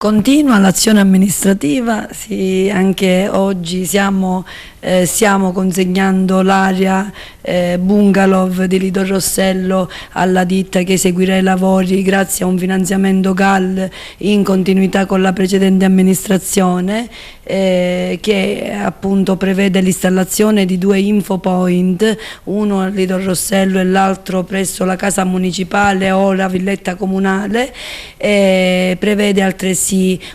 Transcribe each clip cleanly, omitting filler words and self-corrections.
Continua l'azione amministrativa, sì, anche oggi stiamo consegnando l'area bungalow di Lido Rossello alla ditta che eseguirà i lavori grazie a un finanziamento GAL in continuità con la precedente amministrazione, che appunto prevede l'installazione di 2 infopoint, uno a Lido Rossello e l'altro presso la casa municipale o la villetta comunale. Prevede altresì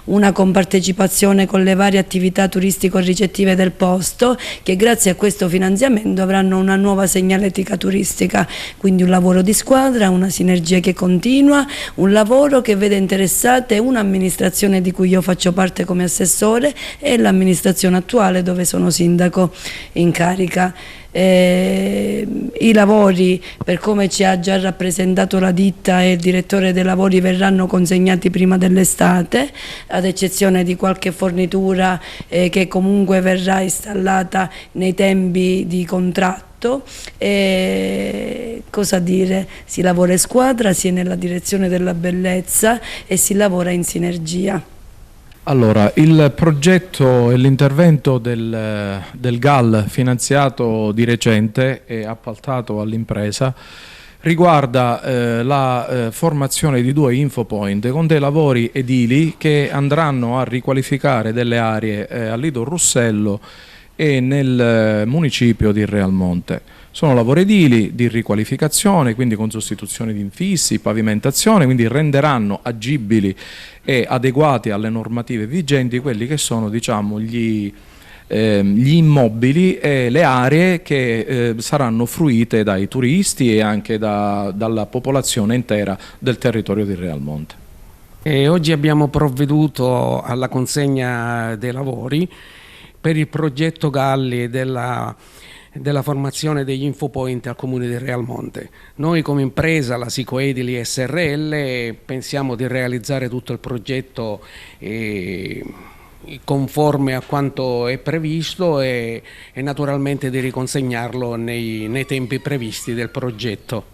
una compartecipazione con le varie attività turistico-ricettive del posto, che grazie a questo finanziamento avranno una nuova segnaletica turistica, quindi un lavoro di squadra, una sinergia che continua, un lavoro che vede interessate un'amministrazione di cui io faccio parte come assessore e l'amministrazione attuale dove sono sindaco in carica. I lavori, per come ci ha già rappresentato la ditta e il direttore dei lavori, verranno consegnati prima dell'estate, ad eccezione di qualche fornitura che comunque verrà installata nei tempi di contratto. Cosa dire? Si lavora in squadra, si è nella direzione della bellezza e si lavora in sinergia. Allora, il progetto e l'intervento del GAL finanziato di recente e appaltato all'impresa riguarda la formazione di 2 infopoint con dei lavori edili che andranno a riqualificare delle aree a Lido Rossello e nel municipio di Realmonte. Sono lavori edili di riqualificazione, quindi con sostituzione di infissi, pavimentazione, quindi renderanno agibili e adeguati alle normative vigenti quelli che sono, diciamo, gli immobili e le aree che saranno fruite dai turisti e anche dalla popolazione intera del territorio di Realmonte. Oggi abbiamo provveduto alla consegna dei lavori per il progetto Galli della formazione degli infopoint al comune di Realmonte. Noi come impresa, la Sico Edili SRL, pensiamo di realizzare tutto il progetto conforme a quanto è previsto e naturalmente di riconsegnarlo nei tempi previsti del progetto.